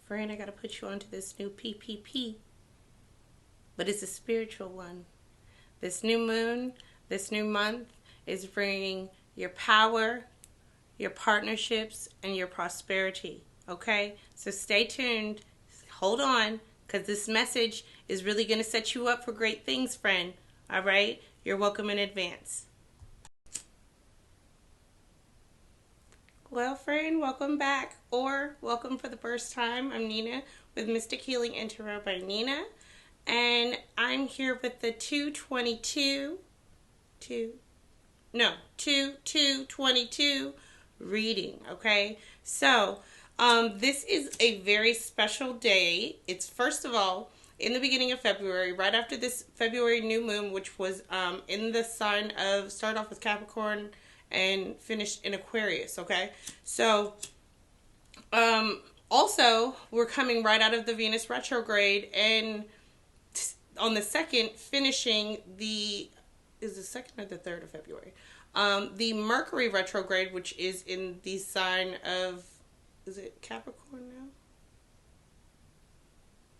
Friend, I gotta put you onto this new PPP, but it's a spiritual one. This new moon, this new month is bringing your power, your partnerships, and your prosperity. Okay? So stay tuned. Hold on, because this message is really going to set you up for great things, friend. All right? You're welcome in advance. Well, friend, welcome back, or welcome for the first time. I'm Nina with Mystic Healing and Tarot by Nina, and I'm here with the 2222 reading. Okay, so this is a very special day. It's first of all in the beginning of February, right after this February new moon, which was in the sign of, started off with Capricorn and finished in Aquarius. Okay, so also we're coming right out of the Venus retrograde, and on the 2nd, finishing the, is the 2nd or the 3rd of February, the Mercury retrograde, which is in the sign of, is it Capricorn now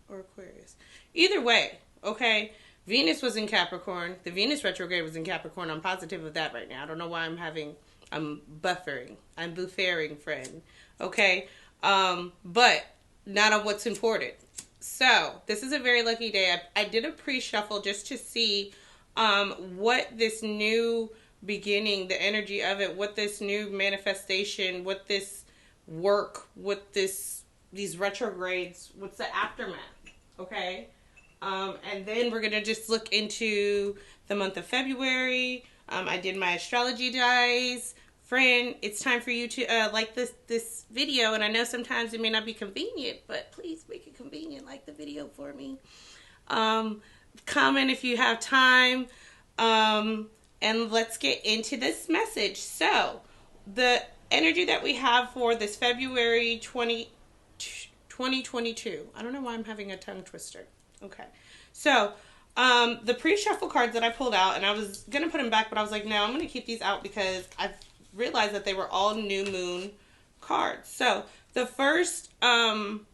or Aquarius? Either way, okay, Venus was in Capricorn. The Venus retrograde was in Capricorn. I'm positive of that right now. I don't know why I'm buffering. I'm buffering, friend. Okay? But not on what's important. So, this is a very lucky day. I did a pre-shuffle just to see what this new beginning, the energy of it, what this new manifestation, what this work, what these retrogrades, what's the aftermath, okay? And then we're going to just look into the month of February. I did my astrology dice. Friend, it's time for you to like this video. And I know sometimes it may not be convenient, but please make it convenient. Like the video for me. Comment if you have time. And let's get into this message. So, the energy that we have for this February 2022. I don't know why I'm having a tongue twister. Okay, so the pre-shuffle cards that I pulled out, and I was going to put them back, but I was like, no, I'm going to keep these out because I've realized that they were all new moon cards. So the first thing,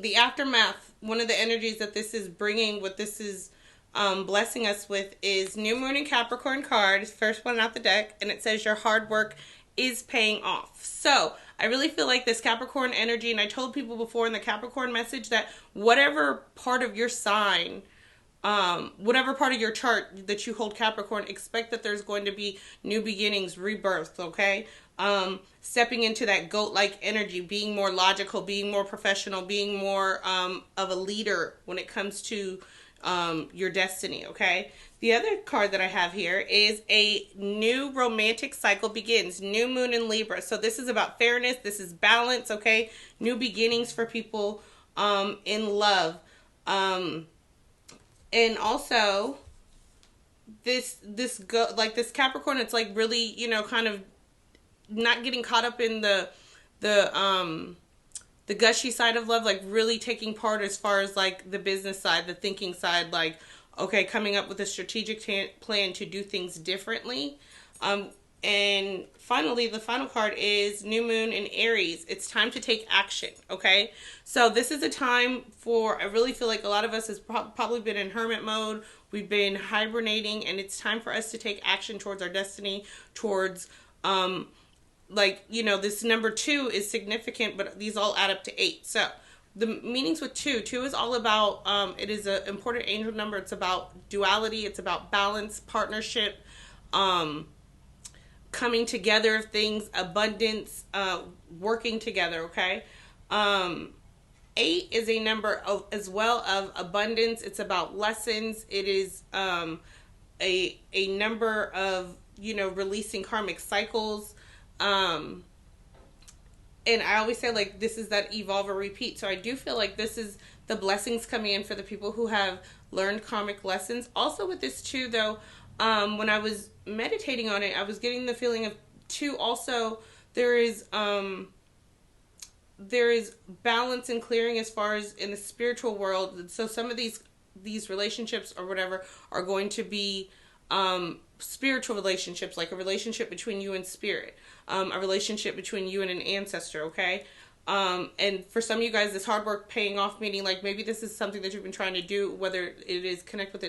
the aftermath, one of the energies that this is bringing, what this is blessing us with, is new moon and Capricorn card, first one out the deck, and it says your hard work is paying off. So I really feel like this Capricorn energy, and I told people before in the Capricorn message that whatever part of your sign, whatever part of your chart that you hold Capricorn, expect that there's going to be new beginnings, rebirth, okay? Stepping into that goat-like energy, being more logical, being more professional, being more of a leader when it comes to your destiny, okay? The other card that I have here is a new romantic cycle begins. New moon in Libra. So this is about fairness. This is balance, okay? New beginnings for people in love. And also this Capricorn, it's like really, you know, kind of not getting caught up in the gushy side of love, like really taking part as far as like the business side, the thinking side, like, okay, coming up with a strategic plan to do things differently. And finally, the final card is new moon in Aries. It's time to take action, okay? So this is a time for, I really feel like a lot of us has probably been in hermit mode. We've been hibernating, and it's time for us to take action towards our destiny, towards like, you know, this number 2 is significant, but these all add up to 8. So the meanings with 2 is all about, it is an important angel number. It's about duality. It's about balance, partnership, coming together of things, abundance, working together, okay? 8 is a number of, as well, of abundance. It's about lessons. It is a number of, you know, releasing karmic cycles. And I always say, like, this is that evolve or repeat. So I do feel like this is the blessings coming in for the people who have learned karmic lessons. Also with this too, though, when I was meditating on it, I was getting the feeling of 2 also, there is balance and clearing as far as in the spiritual world. So some of these relationships or whatever are going to be spiritual relationships, like a relationship between you and spirit, a relationship between you and an ancestor, okay? And for some of you guys, this hard work paying off, meaning like maybe this is something that you've been trying to do, whether it is connect with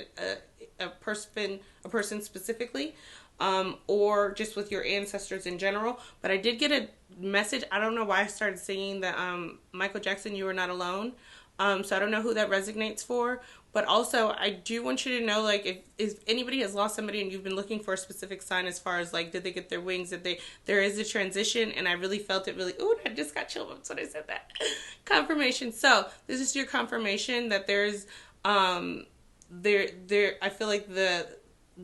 a person specifically, or just with your ancestors in general. But I did get a message. I don't know why I started singing the Michael Jackson, "You Are Not Alone." So I don't know who that resonates for. But also, I do want you to know, like, if anybody has lost somebody and you've been looking for a specific sign as far as, like, did they get their wings, there is a transition, and I really felt it really, ooh, I just got chill bumps when I said that. Confirmation. So, this is your confirmation that there's, I feel like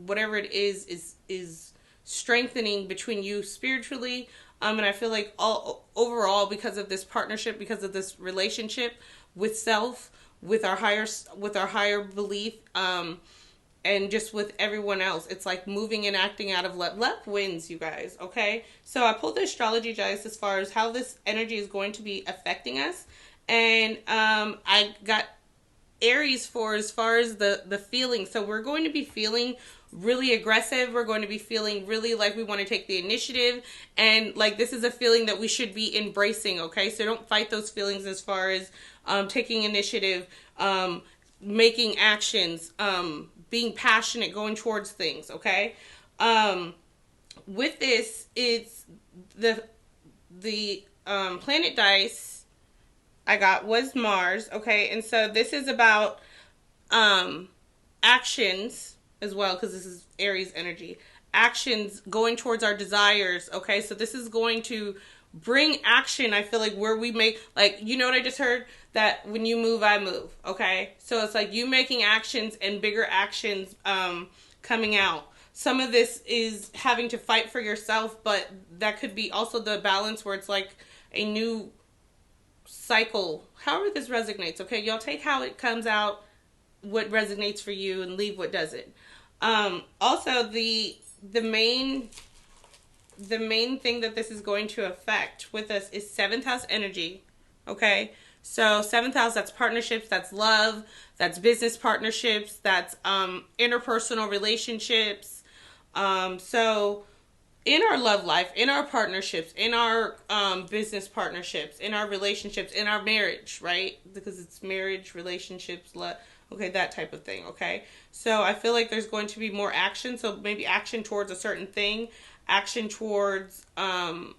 whatever it is strengthening between you spiritually, and I feel like overall, because of this partnership, because of this relationship with self, with our higher belief, and just with everyone else, it's like moving and acting out of love. Love wins, you guys. Okay, so I pulled the astrology dice as far as how this energy is going to be affecting us, and I got Aries for as far as the feeling. So we're going to be feeling really aggressive. We're going to be feeling really like we want to take the initiative, and like this is a feeling that we should be embracing. Okay, so don't fight those feelings as far as taking initiative, making actions, being passionate, going towards things. Okay, with this, it's the planet dice I got was Mars. Okay, and so this is about actions as well, because this is Aries energy. Actions going towards our desires. Okay, so this is going to bring action. I feel like where we make, like, you know what I just heard? That when you move, I move. Okay, so it's like you making actions and bigger actions coming out. Some of this is having to fight for yourself, but that could be also the balance where it's like a new cycle. However this resonates. Okay, y'all take how it comes out, what resonates for you, and leave what doesn't. Also, the main thing that this is going to affect with us is 7th house energy. Okay, so 7th house, that's partnerships, that's love, that's business partnerships, that's interpersonal relationships. So in our love life, in our partnerships, in our business partnerships, in our relationships, in our marriage, right? Because it's marriage, relationships, love. Okay, that type of thing, okay? So I feel like there's going to be more action. So maybe action towards a certain thing, action towards a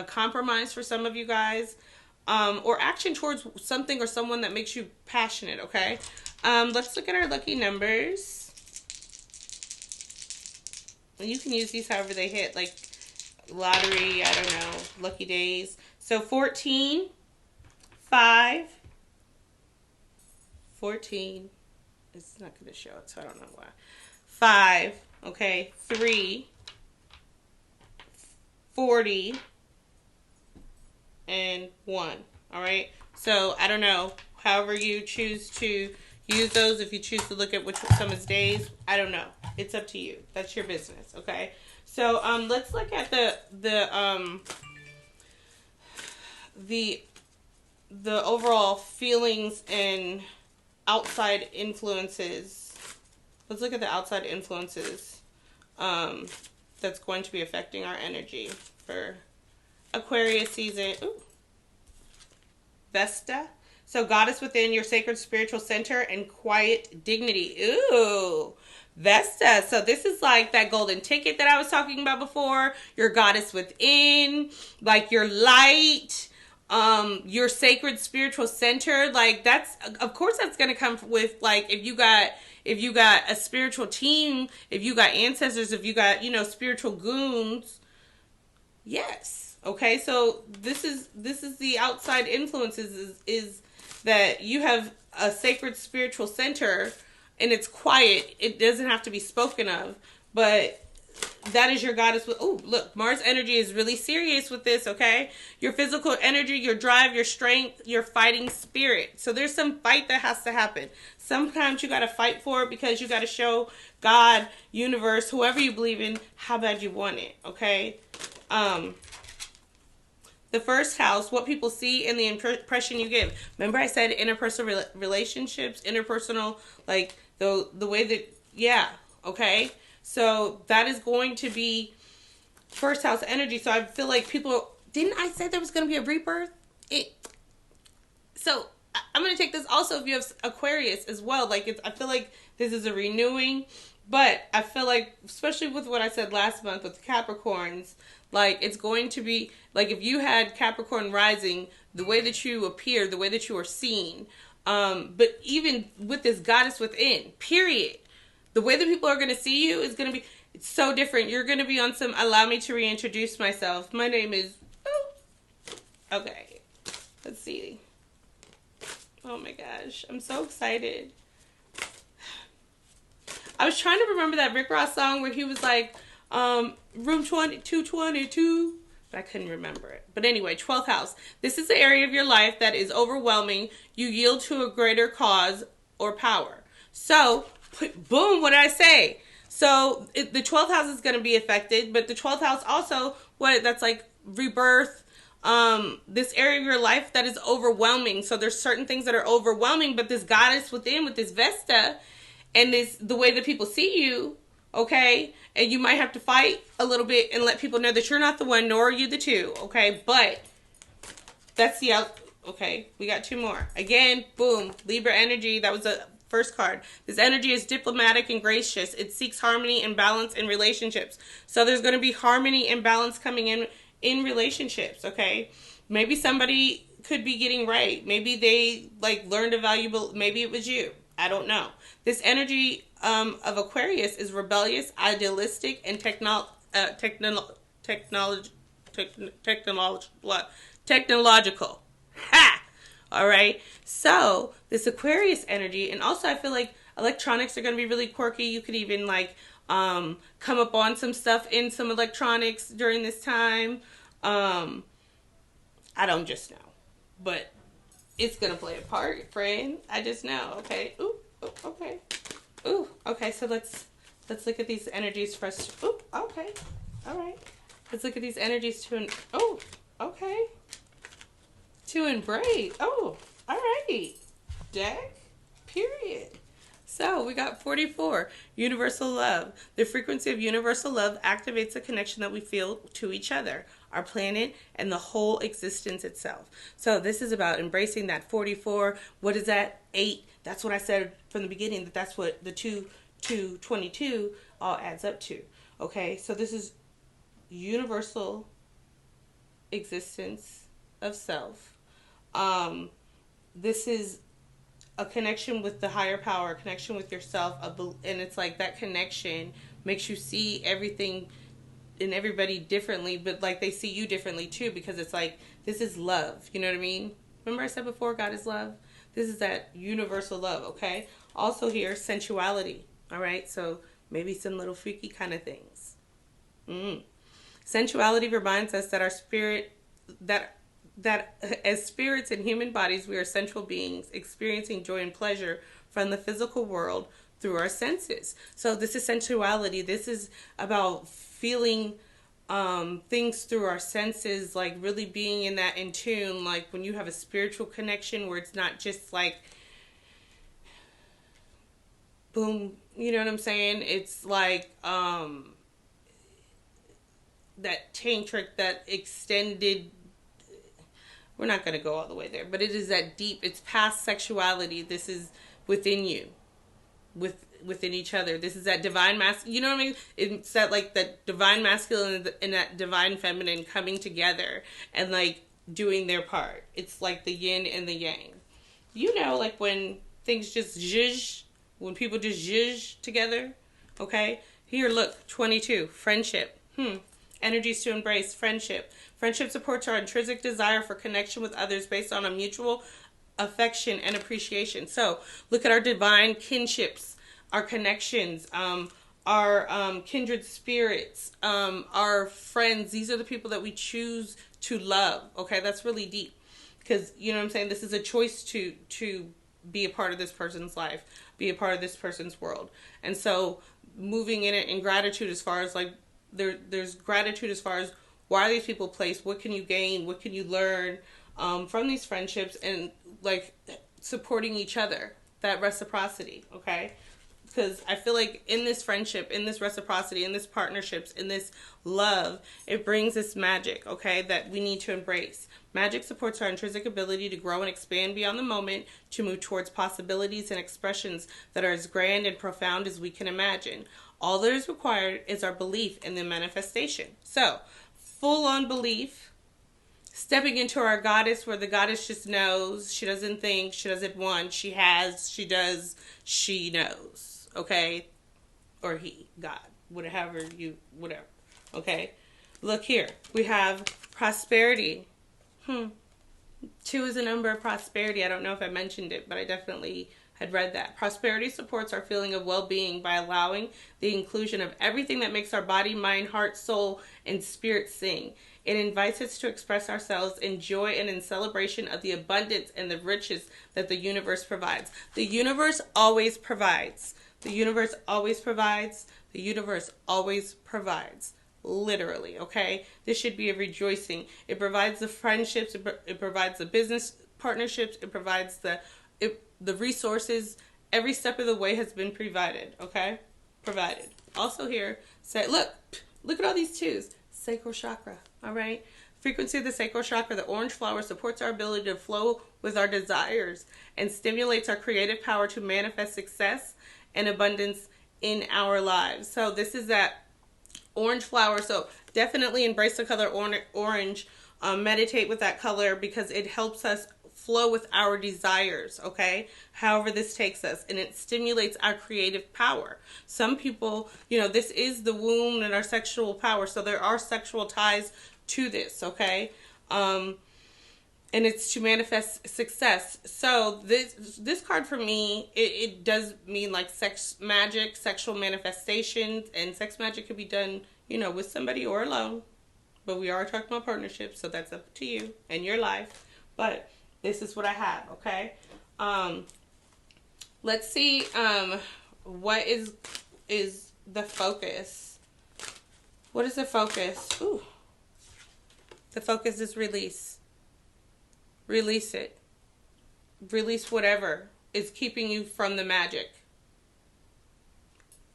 compromise for some of you guys, or action towards something or someone that makes you passionate, okay? Let's look at our lucky numbers. You can use these however they hit, like lottery, I don't know, lucky days. So 14, 5, 14, it's not going to show it, so I don't know why. 5, okay, 3, 40, and 1, all right? So, I don't know, however you choose to use those, if you choose to look at which some is days, I don't know. It's up to you. That's your business, okay? So, let's look at the overall feelings and outside influences. Let's look at the outside influences that's going to be affecting our energy for Aquarius season. Ooh. Vesta. So goddess within your sacred spiritual center and quiet dignity. Ooh. Vesta. So this is like that golden ticket that I was talking about before. Your goddess within, like your light, your sacred spiritual center. Like that's, of course that's going to come with, like, if you got a spiritual team, if you got ancestors, if you got, spiritual goons. Yes. Okay. So this is the outside influences is that you have a sacred spiritual center and it's quiet. It doesn't have to be spoken of, but that is your goddess. Oh, look, Mars energy is really serious with this, okay? Your physical energy, your drive, your strength, your fighting spirit. So there's some fight that has to happen. Sometimes you got to fight for it because you got to show God, universe, whoever you believe in, how bad you want it, okay? The first house, what people see and the impression you give. Remember I said interpersonal relationships, interpersonal, like the way that, yeah, okay? So that is going to be first house energy. So I feel like people didn't I say there was going to be a rebirth? So I'm going to take this also if you have Aquarius as well. Like, I feel like this is a renewing, but I feel like, especially with what I said last month with Capricorns, like, it's going to be, like, if you had Capricorn rising, the way that you appear, the way that you are seen, but even with this goddess within, period, the way that people are going to see you is going to be, it's so different. You're going to be on some, allow me to reintroduce myself. My name is, okay, let's see. Oh my gosh, I'm so excited. I was trying to remember that Rick Ross song where he was like, room 222, but I couldn't remember it. But anyway, 12th house. This is the area of your life that is overwhelming. You yield to a greater cause or power. So, boom, what did I say? So, the 12th house is going to be affected, but the 12th house also, that's like rebirth, this area of your life that is overwhelming. So there's certain things that are overwhelming, but this goddess within with this Vesta and this, the way that people see you, okay, and you might have to fight a little bit and let people know that you're not the one, nor are you the two, okay, but that's the out. Okay, we got two more. Again, boom, Libra energy. That was the first card. This energy is diplomatic and gracious. It seeks harmony and balance in relationships. So there's going to be harmony and balance coming in relationships, okay? Maybe somebody could be getting right. Maybe they, like, learned a valuable, maybe it was you. I don't know. This energy of Aquarius is rebellious, idealistic, and technological. Ha! All right. So this Aquarius energy, and also I feel like electronics are going to be really quirky. You could even like come up on some stuff in some electronics during this time. I don't just know, but it's going to play a part, friend. I just know. Okay. Ooh. Okay. Ooh. Okay. So let's look at these energies first. Ooh. Okay. All right. Let's look at these energies oh. Okay. To embrace. Oh. All right. Deck. Period. So we got 44, universal love. The frequency of universal love activates the connection that we feel to each other, our planet, and the whole existence itself. So this is about embracing that 44. What is that? 8. That's what I said from the beginning, that's what the 2 to 22 all adds up to. Okay, so this is universal existence of self. This is a connection with the higher power, a connection with yourself, and it's like that connection makes you see everything and everybody differently, but like they see you differently too, because it's like, this is love, you know what I mean? Remember I said before, God is love? This is that universal love, okay? Also here, sensuality, all right? So maybe some little freaky kind of things. Sensuality reminds us that our spirit, that as spirits in human bodies, we are sensual beings experiencing joy and pleasure from the physical world through our senses. So this is sensuality. This is about feeling things through our senses, like really being in that in tune, like when you have a spiritual connection where it's not just like boom, you know what I'm saying? It's like that tantric, that extended, we're not going to go all the way there, but it is that deep, it's past sexuality. This is within you, within each other. This is that divine masculine, you know what I mean? It's that like that divine masculine and that divine feminine coming together and like doing their part. It's like the yin and the yang. You know, like when things just zhuzh, when people just zhuzh together, okay? Here, look, 22, friendship. Energies to embrace, friendship. Friendship supports our intrinsic desire for connection with others based on a mutual affection and appreciation. So look at our divine kinships, our connections, our kindred spirits, our friends. These are the people that we choose to love. Okay, that's really deep, because you know what I'm saying. This is a choice to be a part of this person's life, be a part of this person's world, and so moving in it in gratitude as far as like there's gratitude as far as why are these people placed, what can you gain, what can you learn from these friendships, and like supporting each other, that reciprocity. Okay, because I feel like in this friendship, in this reciprocity, in this partnerships, in this love, it brings this magic, okay, that we need to embrace. Magic supports our intrinsic ability to grow and expand beyond the moment, to move towards possibilities and expressions that are as grand and profound as we can imagine. All that is required is our belief in the manifestation. So, full-on belief, stepping into our goddess, where the goddess just knows. She doesn't think, she doesn't want, she has, she does, she knows, okay? Or he, God, whatever. Okay? Look here. We have prosperity. 2 is a number of prosperity. I don't know if I mentioned it, but I definitely had read that. Prosperity supports our feeling of well-being by allowing the inclusion of everything that makes our body, mind, heart, soul, and spirit sing. It invites us to express ourselves in joy and in celebration of the abundance and the riches that the universe provides. The universe always provides. The universe always provides. The universe always provides. Literally, okay? This should be a rejoicing. It provides the friendships. It provides the business partnerships. It provides the resources. Every step of the way has been provided, okay? Provided. Also here, say, look at all these 2s. Sacral chakra, all right? Frequency of the sacral chakra, the orange flower, supports our ability to flow with our desires and stimulates our creative power to manifest success and abundance in our lives. So this is that orange flower. So definitely embrace the color orange. Meditate with that color because it helps us flow with our desires, okay? However this takes us, and it stimulates our creative power. Some people, this is the womb and our sexual power, so there are sexual ties to this, okay? And it's to manifest success. So this card for me, it does mean like sex magic, sexual manifestations, and sex magic could be done, with somebody or alone. But we are talking about partnerships, so that's up to you and your life. But this is what I have, okay? Let's see what is the focus. What is the focus? Ooh. The focus is release. Release it. Release whatever is keeping you from the magic.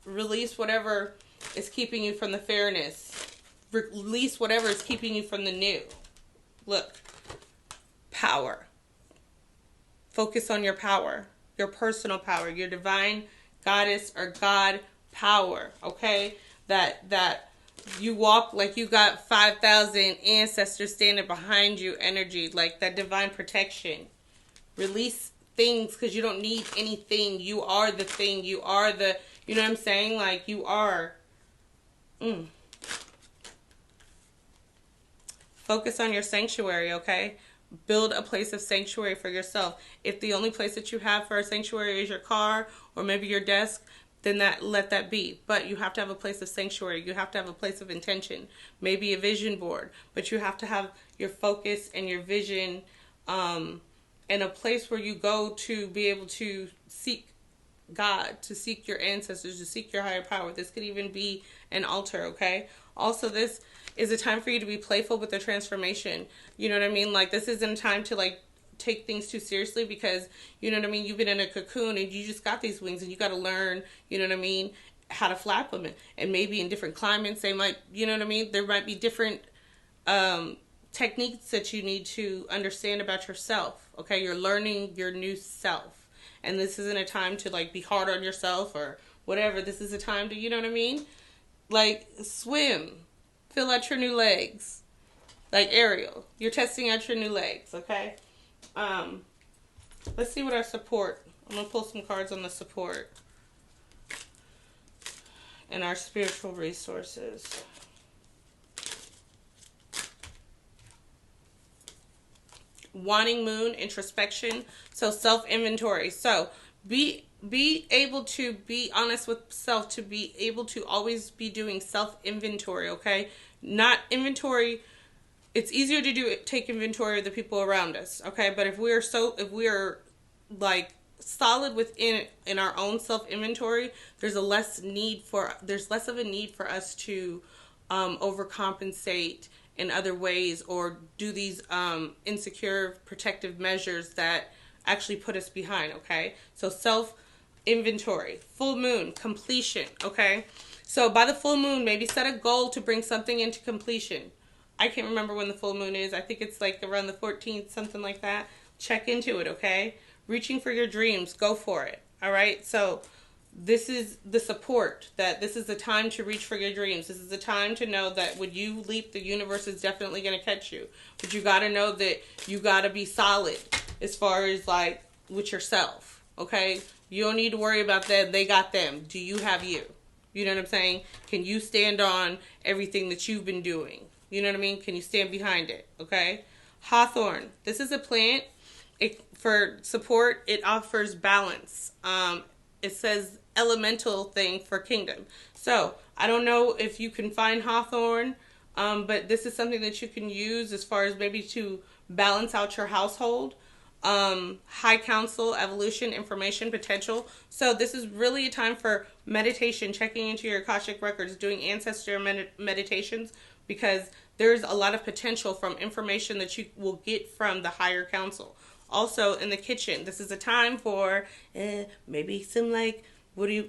Release whatever is keeping you from the fairness. Release whatever is keeping you from the new. Look. Power. Focus on your power, your personal power, your divine goddess or God power, okay? That you walk like you got 5,000 ancestors standing behind you energy, like that divine protection. Release things because you don't need anything. You are the thing. You are the, you know what I'm saying? Like you are. Focus on your sanctuary, okay? Build a place of sanctuary for yourself. If the only place that you have for a sanctuary is your car or maybe your desk, then let that be. But you have to have a place of sanctuary. You have to have a place of intention. Maybe a vision board. But you have to have your focus and your vision and a place where you go to be able to seek God, to seek your ancestors, to seek your higher power. This could even be an altar, okay? Also, this is a time for you to be playful with the transformation. You know what I mean? Like, this isn't a time to, like, take things too seriously because, you know what I mean, you've been in a cocoon and you just got these wings and you got to learn, you know what I mean, how to flap them. And maybe in different climates, they might, you know what I mean, there might be different techniques that you need to understand about yourself, okay? You're learning your new self. And this isn't a time to, like, be hard on yourself or whatever. This is a time to, you know what I mean, like, swim. Fill out your new legs. Like Ariel. You're testing out your new legs, okay? Let's see what our support. I'm going to pull some cards on the support. And our spiritual resources. Wanting moon, introspection. So self-inventory. So be able to be honest with self, to be able to always be doing self-inventory, okay? Not inventory. It's easier to take inventory of the people around us, okay? But if we're like solid within in our own self-inventory, there's less of a need for us to overcompensate in other ways or do these insecure protective measures that actually put us behind, okay? So inventory. Full moon, completion, okay? So by the full moon, maybe set a goal to bring something into completion. I can't remember when the full moon is. I think it's like around the 14th, something like that. Check into it, okay? Reaching for your dreams, go for it, all right? So this is the support, that this is the time to reach for your dreams. This is the time to know that when you leap, the universe is definitely going to catch you. But you got to know that you got to be solid as far as like with yourself, okay? You don't need to worry about that. They got them. Do you have you? You know what I'm saying? Can you stand on everything that you've been doing? You know what I mean? Can you stand behind it? Okay? Hawthorn. This is a plant. For support, it offers balance. It says elemental thing for kingdom. So, I don't know if you can find hawthorn, but this is something that you can use as far as maybe to balance out your household. High council, evolution, information, potential. So this is really a time for meditation, checking into your Akashic records, doing ancestor meditations, because there's a lot of potential from information that you will get from the higher council. Also in the kitchen, this is a time for maybe some like,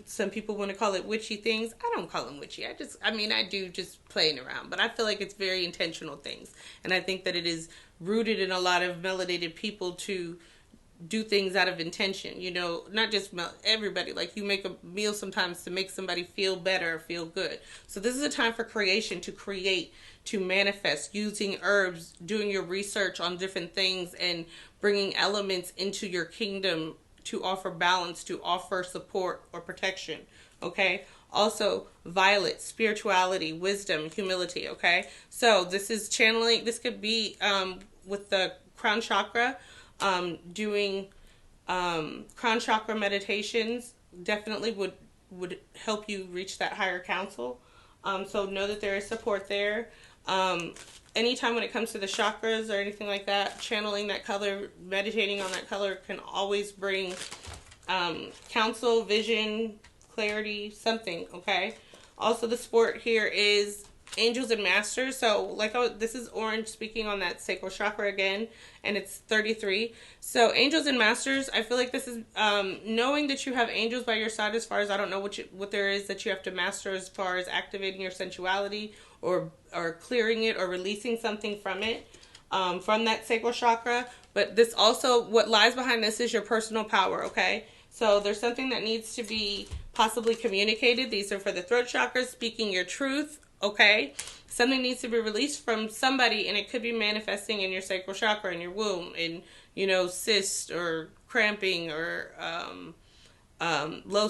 some people want to call it witchy things. I don't call them witchy. I do just playing around, but I feel like it's very intentional things. And I think that it is rooted in a lot of melanated people to do things out of intention, you know, not just everybody. Like you make a meal sometimes to make somebody feel better, feel good. So this is a time for creation, to create, to manifest, using herbs, doing your research on different things and bringing elements into your kingdom to offer balance, to offer support or protection, okay? Also, violet, spirituality, wisdom, humility, okay? So this is channeling, this could be with the crown chakra, doing crown chakra meditations definitely would help you reach that higher council. So know that there is support there. Anytime when it comes to the chakras or anything like that, channeling that color, meditating on that color can always bring counsel, vision, clarity, something, okay? Also, the sport here is angels and masters. So this is orange, speaking on that sacral chakra again, and it's 33. So angels and masters, I feel like this is knowing that you have angels by your side, as far as I don't know what there is that you have to master as far as activating your sensuality or clearing it or releasing something from it, from that sacral chakra. But this also, what lies behind this is your personal power, okay? So there's something that needs to be possibly communicated. These are for the throat chakra, speaking your truth, okay? Something needs to be released from somebody, and it could be manifesting in your sacral chakra, in your womb, in, you know, cyst or cramping or low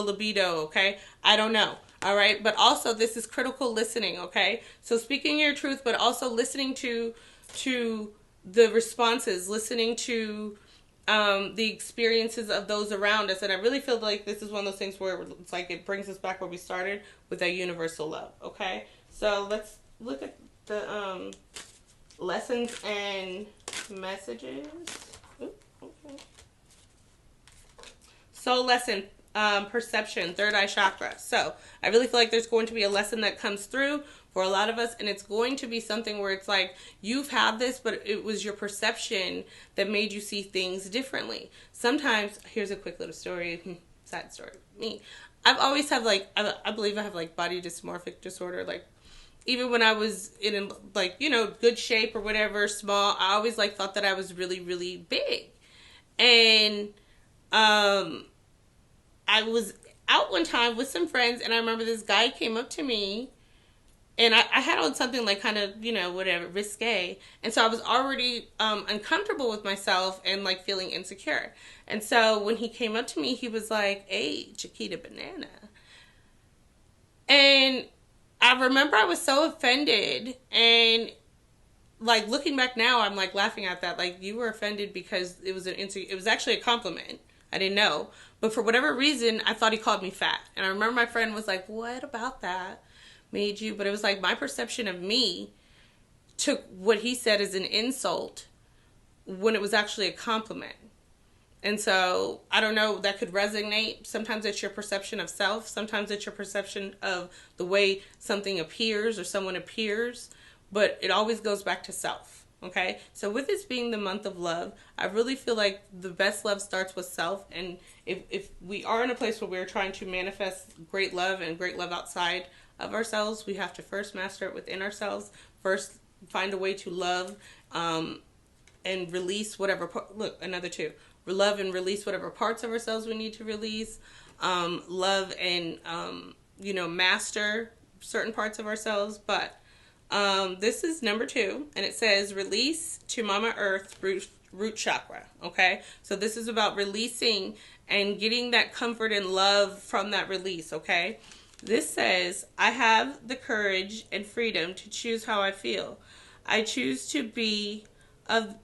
libido, okay? I don't know, all right? But also, this is critical listening, okay? So speaking your truth, but also listening to the responses, listening to the experiences of those around us. And I really feel like this is one of those things where it's like it brings us back where we started with that universal love, okay? So let's look at the lessons and messages. Ooh, okay. Soul lesson, perception, third eye chakra. So I really feel like there's going to be a lesson that comes through for a lot of us, and it's going to be something where it's like you've had this, but it was your perception that made you see things differently. Sometimes, here's a quick little story, side story. Me, I've always had like, I believe I have like body dysmorphic disorder. Like even when I was in like, you know, good shape or whatever, small, I always like thought that I was really, really big. And I was out one time with some friends, and I remember this guy came up to me, and I had on something like kind of, you know, whatever, risque. And so I was already uncomfortable with myself and like feeling insecure. And so when he came up to me, he was like, "Hey, Chiquita Banana." And I remember I was so offended. And like looking back now, I'm like laughing at that. Like, you were offended because it was it was actually a compliment. I didn't know. But for whatever reason, I thought he called me fat. And I remember my friend was like, "What about that made you?" But it was like my perception of me took what he said as an insult when it was actually a compliment. And so I don't know, that could resonate. Sometimes it's your perception of self. Sometimes it's your perception of the way something appears or someone appears. But it always goes back to self. Okay, so with this being the month of love, I really feel like the best love starts with self. And if we are in a place where we're trying to manifest great love and great love outside of ourselves, we have to first master it within ourselves. First, find a way to love and release whatever. Look, another two. Love and release whatever parts of ourselves we need to release. Love and, master certain parts of ourselves. But this is number 2, and it says release to Mama Earth root chakra. Okay, so this is about releasing and getting that comfort and love from that release. Okay, this says I have the courage and freedom to choose how I feel. I choose to be of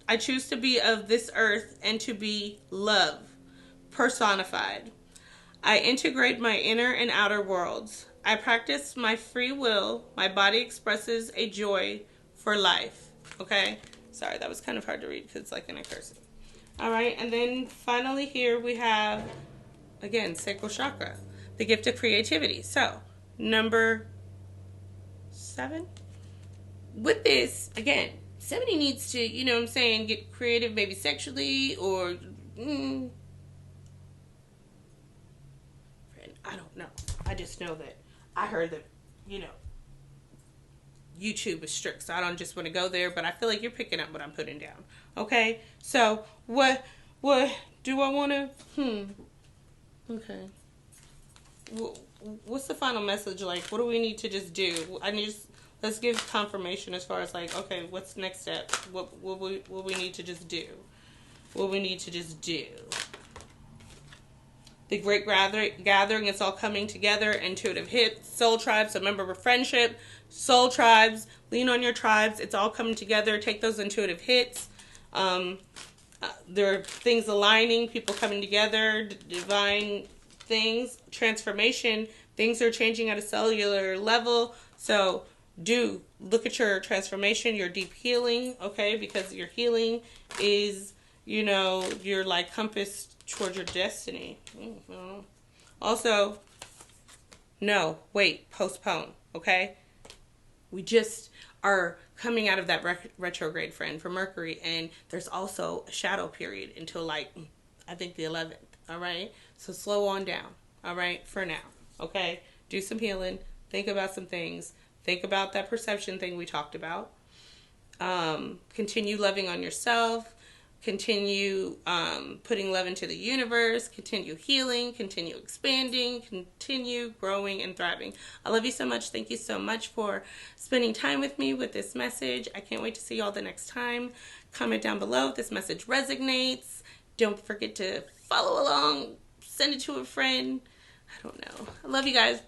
this earth and to be love personified. I integrate my inner and outer worlds. I practice my free will. My body expresses a joy for life. Okay? Sorry, that was kind of hard to read because it's like in a cursive. All right, and then finally here we have, again, sacral chakra, the gift of creativity. So, number 7. With this, again, somebody needs to, get creative, maybe sexually or... I don't know. I just know that I heard that, YouTube is strict, so I don't just want to go there, but I feel like you're picking up what I'm putting down. Okay? So, what do I want to, okay. What's the final message like? What do we need to just do? Let's give confirmation as far as like, okay, what's the next step? What we need to just do? What we need to just do? The great gathering, it's all coming together. Intuitive hits, soul tribes, a member of friendship, soul tribes, lean on your tribes. It's all coming together. Take those intuitive hits. There are things aligning, people coming together, divine things, transformation. Things are changing at a cellular level. So do look at your transformation, your deep healing, okay? Because your healing is, your like compass towards your destiny. Also, no, wait, postpone, okay? We just are coming out of that retrograde, friend, for Mercury, and there's also a shadow period until like, I think the 11th, all right? So slow on down, all right, for now, okay? Do some healing, think about some things, think about that perception thing we talked about. Continue loving on yourself. Continue putting love into the universe. Continue healing. Continue expanding. Continue growing and thriving. I love you so much. Thank you so much for spending time with me with this message. I can't wait to see you all the next time. Comment down below if this message resonates. Don't forget to follow along. Send it to a friend. I don't know. I love you guys.